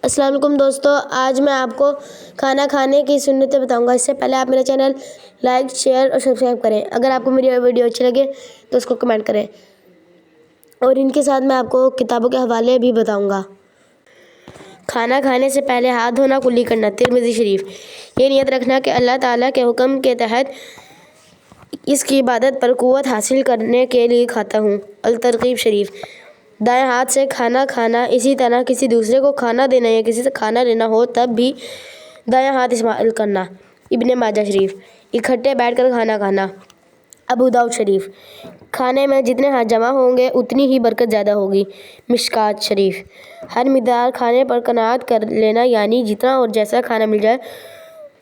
السلام علیکم دوستو، آج میں آپ کو کھانا کھانے کی سنتیں بتاؤں گا۔ اس سے پہلے آپ میرا چینل لائک، شیئر اور سبسکرائب کریں۔ اگر آپ کو میری ویڈیو اچھی لگے تو اس کو کمنٹ کریں، اور ان کے ساتھ میں آپ کو کتابوں کے حوالے بھی بتاؤں گا۔ کھانا کھانے سے پہلے ہاتھ دھونا کلی کرنا، ترمذی شریف۔ یہ نیت رکھنا کہ اللہ تعالیٰ کے حکم کے تحت اس کی عبادت پر قوت حاصل کرنے کے لیے کھاتا ہوں، الترغیب شریف۔ دائیں ہاتھ سے کھانا کھانا، اسی طرح کسی دوسرے کو کھانا دینا یا کسی سے کھانا لینا ہو تب بھی دائیں ہاتھ استعمال کرنا، ابن ماجہ شریف۔ اکٹھے بیٹھ کر کھانا کھانا، ابو داؤد شریف۔ کھانے میں جتنے ہاتھ جمع ہوں گے اتنی ہی برکت زیادہ ہوگی، مشکوٰۃ شریف۔ ہر مقدار کھانے پر قناعت کر لینا، یعنی جتنا اور جیسا کھانا مل جائے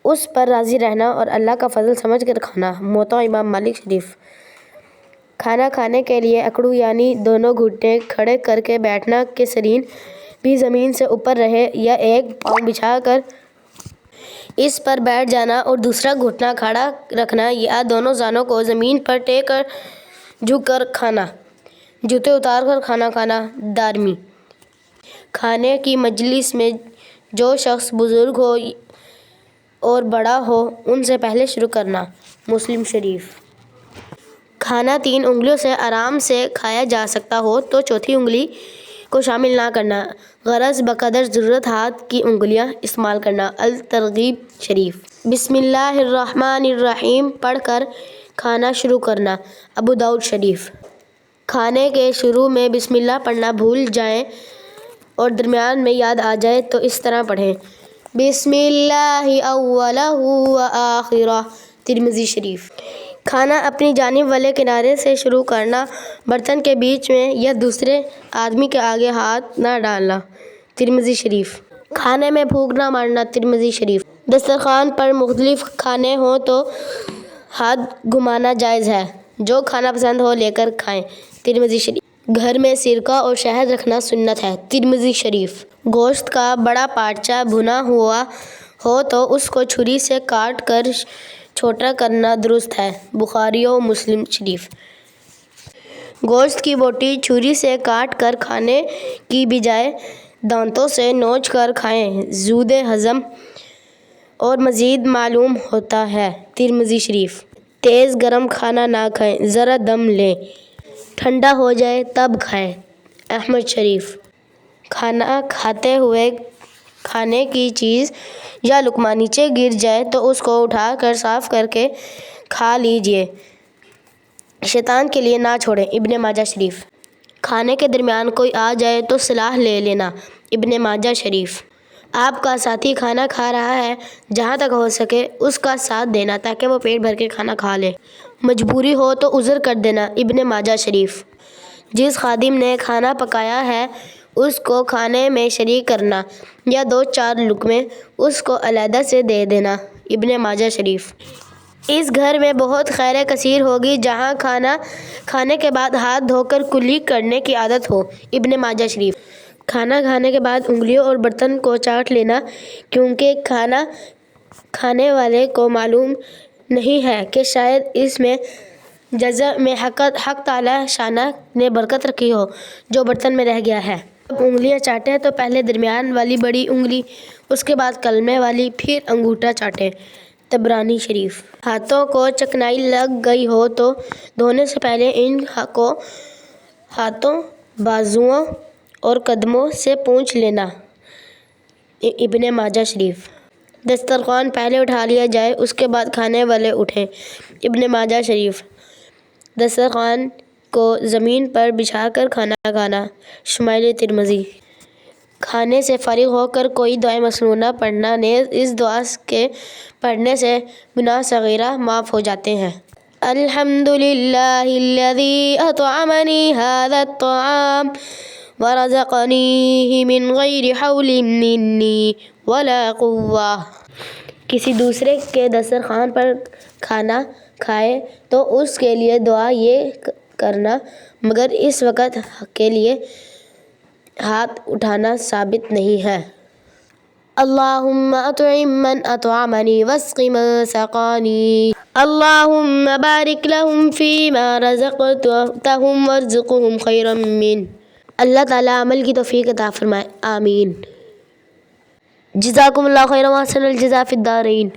اس پر راضی رہنا اور اللہ کا فضل سمجھ کر کھانا، موطا امام مالک شریف۔ کھانا کھانے کے لیے اکڑو یعنی دونوں گھٹنے کھڑے کر کے بیٹھنا کہ سرین بھی زمین سے اوپر رہے، یا ایک پاؤں بچھا کر اس پر بیٹھ جانا اور دوسرا گھٹنا کھڑا رکھنا، یا دونوں زانوں کو زمین پر ٹیک کر جھک کر کھانا، جوتے اتار کر کھانا کھانا، دارمی۔ کھانے کی مجلس میں جو شخص بزرگ ہو اور بڑا ہو ان سے پہلے شروع کرنا، مسلم شریف۔ کھانا 3 انگلیوں سے آرام سے کھایا جا سکتا ہو تو چوتھی انگلی کو شامل نہ کرنا، غرض بقدر ضرورت ہاتھ کی انگلیاں استعمال کرنا، الترغیب شریف۔ بسم اللہ الرحمن الرحیم پڑھ کر کھانا شروع کرنا، ابو داؤد شریف۔ کھانے کے شروع میں بسم اللہ پڑھنا بھول جائیں اور درمیان میں یاد آ جائے تو اس طرح پڑھیں، بسم اللہ اولہ و آخرہ، ترمذی شریف۔ کھانا اپنی جانب والے کنارے سے شروع کرنا، برتن کے بیچ میں یا دوسرے آدمی کے آگے ہاتھ نہ ڈالنا، ترمذی شریف۔ کھانے میں پھونک نہ مارنا، ترمذی شریف۔ دسترخوان پر مختلف کھانے ہوں تو ہاتھ گھمانا جائز ہے، جو کھانا پسند ہو لے کر کھائیں، ترمذی شریف۔ گھر میں سرکہ اور شہد رکھنا سنت ہے، ترمذی شریف۔ گوشت کا بڑا پارچہ بھنا ہوا ہو تو اس کو چھری سے کاٹ کر چھوٹا کرنا درست ہے، بخاری و مسلم شریف۔ گوشت کی بوٹی چھری سے کاٹ کر کھانے کی بجائے دانتوں سے نوچ کر کھائیں، زود ہضم اور مزید معلوم ہوتا ہے، ترمذی شریف۔ تیز گرم کھانا نہ کھائیں، ذرا دم لیں، ٹھنڈا ہو جائے تب کھائیں، احمد شریف۔ کھانا کھاتے ہوئے کھانے کی چیز یا لقمہ نیچے گر جائے تو اس کو اٹھا کر صاف کر کے کھا لیجیے، شیطان کے لیے نہ چھوڑیں، ابن ماجہ شریف۔ کھانے کے درمیان کوئی آ جائے تو صلاح لے لینا، ابن ماجہ شریف۔ آپ کا ساتھی کھانا کھا رہا ہے، جہاں تک ہو سکے اس کا ساتھ دینا تاکہ وہ پیٹ بھر کے کھانا کھا لے، مجبوری ہو تو عذر کر دینا، ابن ماجہ شریف۔ جس خادم نے کھانا پکایا ہے اس کو کھانے میں شریک کرنا یا 2-4 لقمے اس کو علیحدہ سے دے دینا، ابن ماجہ شریف۔ اس گھر میں بہت خیر کثیر ہوگی جہاں کھانا کھانے کے بعد ہاتھ دھو کر کلی کرنے کی عادت ہو، ابن ماجہ شریف۔ کھانا کھانے کے بعد انگلیوں اور برتن کو چاٹ لینا، کیونکہ کھانا کھانے والے کو معلوم نہیں ہے کہ شاید اس میں جزع میں حق تعالیٰ شانہ نے برکت رکھی ہو جو برتن میں رہ گیا ہے۔ جب انگلیاں چاٹیں تو پہلے درمیان والی بڑی انگلی، اس کے بعد کلمے والی، پھر انگوٹھا چاٹیں، طبرانی شریف۔ ہاتھوں کو چکنائی لگ گئی ہو تو دھونے سے پہلے ان کو ہاتھوں، بازوؤں اور قدموں سے پونچھ لینا، ابن ماجہ شریف۔ دسترخوان پہلے اٹھا لیا جائے اس کے بعد کھانے والے اٹھیں، ابن ماجہ شریف۔ دسترخوان کو زمین پر بچھا کر کھانا کھانا، شمائل ترمذی۔ کھانے سے فارغ ہو کر کوئی دعائے مسنونہ پڑھنا، نیز اس دعا کے پڑھنے سے گناہ صغیرہ معاف ہو جاتے ہیں، الحمدللہ الذی اطعمنی ھذا الطعام ورزقنیہ من غیر حول منی ولا قوہ۔ کسی دوسرے کے دسترخوان پر کھانا کھائے تو اس کے لیے دعا یہ کرنا، مگر اس وقت کے لیے ہاتھ اٹھانا ثابت نہیں ہے، اللہم اطعم من اطعمنی واسق من سقانی، اللہم بارک لہم فیما رزقتہم وارزقہم خیرا منہ۔ اللہ تعالیٰ عمل کی توفیق عطا فرمائے، آمین۔ جزاکم اللہ خیر و احسن الجزاء فی الدارین.